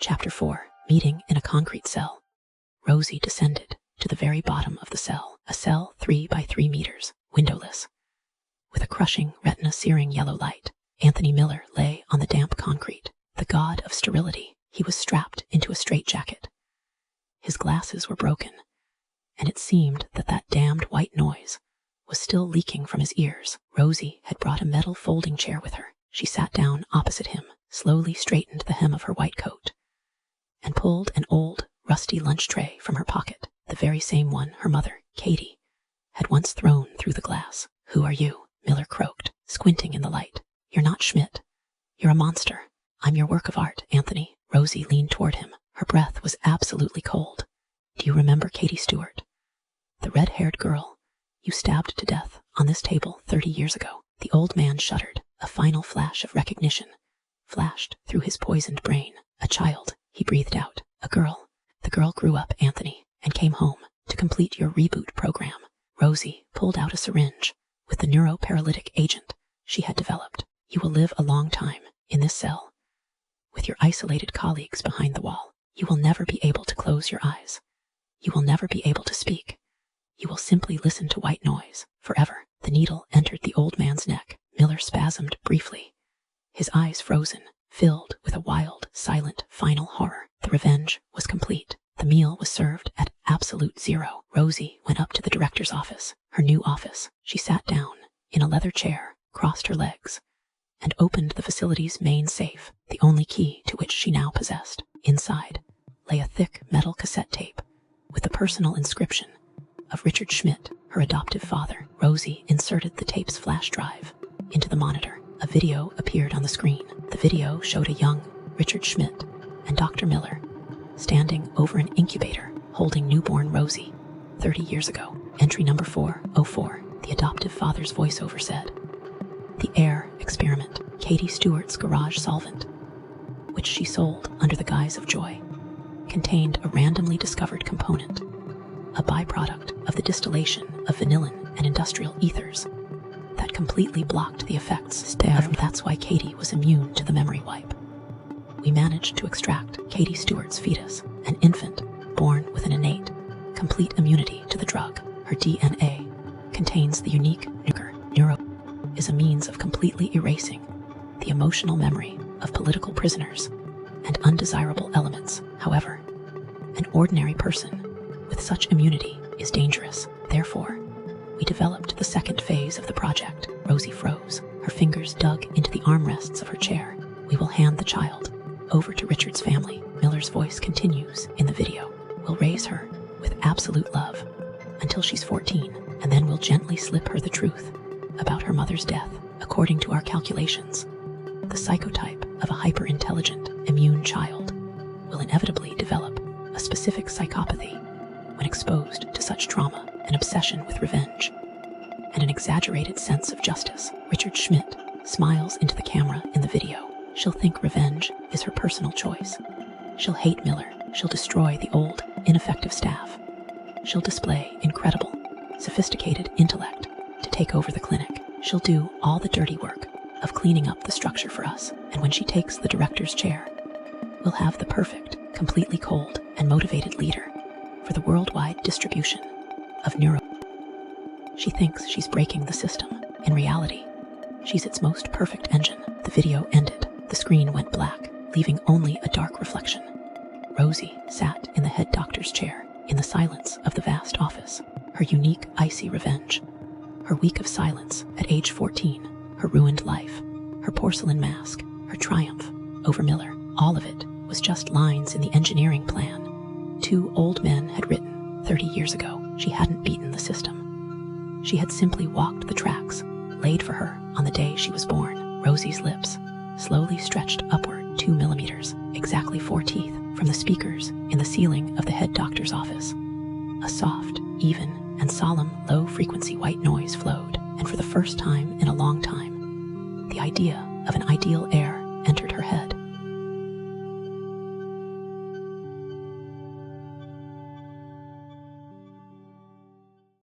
Chapter 4. Meeting in a concrete cell. Rosie descended to the very bottom of the cell, a cell 3 by 3 meters, windowless. With a crushing, retina-searing yellow light, Anthony Miller lay on the damp concrete. The god of sterility, he was strapped into a straitjacket. His glasses were broken, and it seemed that that damned white noise was still leaking from his ears. Rosie had brought a metal folding chair with her. She sat down opposite him, slowly straightened the hem of her white coat, and pulled an old, rusty lunch tray from her pocket, the very same one her mother, Katie, had once thrown through the glass. "Who are you?" Miller croaked, squinting in the light. "You're not Schmidt. You're a monster." "I'm your work of art, Anthony." Rosie leaned toward him. Her breath was absolutely cold. "Do you remember Katie Stewart? The red-haired girl you stabbed to death on this table 30 years ago?" The old man shuddered. A final flash of recognition flashed through his poisoned brain. "A child," he breathed out. "A girl. The girl grew up, Anthony, and came home to complete your reboot program." Rosie pulled out a syringe with the neuroparalytic agent she had developed. "You will live a long time in this cell, with your isolated colleagues behind the wall. You will never be able to close your eyes. You will never be able to speak. You will simply listen to white noise, forever." The needle entered the old man's neck. Miller spasmed briefly, his eyes frozen, filled with a wild, silent, final horror. The revenge was complete. The meal was served at absolute zero. Rosie went up to the director's office, her new office. She sat down in a leather chair, crossed her legs, and opened the facility's main safe, the only key to which she now possessed. Inside lay a thick metal cassette tape with the personal inscription of Richard Schmidt, her adoptive father. Rosie inserted the tape's flash drive into the monitor. A video appeared on the screen. The video showed a young Richard Schmidt and Dr. Miller standing over an incubator holding newborn Rosie 30 years ago. Entry number 404, the adoptive father's voiceover said, "The air experiment, Katie Stewart's garage solvent, which she sold under the guise of joy, contained a randomly discovered component, a byproduct of the distillation of vanillin and industrial ethers, that completely blocked the effects of. That's why Katie was immune to the memory wipe. We managed to extract Katie Stewart's fetus, an infant born with an innate, complete immunity to the drug. Her DNA contains the unique neuro is a means of completely erasing the emotional memory of political prisoners and undesirable elements. However, an ordinary person with such immunity is dangerous. Therefore, we developed the second phase of the project." Rosie froze. Her fingers dug into the armrests of her chair. "We will hand the child over to Richard's family." Miller's voice continues in the video. "We'll raise her with absolute love until she's 14, and then we'll gently slip her the truth about her mother's death. According to our calculations, the psychotype of a hyper-intelligent, immune child will inevitably develop a specific psychopathy when exposed to such trauma, an obsession with revenge, and an exaggerated sense of justice." Richard Schmidt smiles into the camera in the video. "She'll think revenge is her personal choice. She'll hate Miller. She'll destroy the old, ineffective staff. She'll display incredible, sophisticated intellect to take over the clinic. She'll do all the dirty work of cleaning up the structure for us. And when she takes the director's chair, we'll have the perfect, completely cold, and motivated leader for the worldwide distribution of neuro. She thinks she's breaking the system. In reality, she's its most perfect engine." The video ended. The screen went black, leaving only a dark reflection. Rosie sat in the head doctor's chair, in the silence of the vast office. Her unique, icy revenge. Her week of silence at age 14. Her ruined life. Her porcelain mask. Her triumph over Miller. All of it was just lines in the engineering plan 2 old men had written 30 years ago. She hadn't beaten the system. She had simply walked the tracks laid for her on the day she was born. Rosie's lips slowly stretched upward 2 millimeters, exactly 4 teeth, from the speakers in the ceiling of the head doctor's office. A soft, even, and solemn low-frequency white noise flowed, and for the first time in a long time, the idea of an ideal heir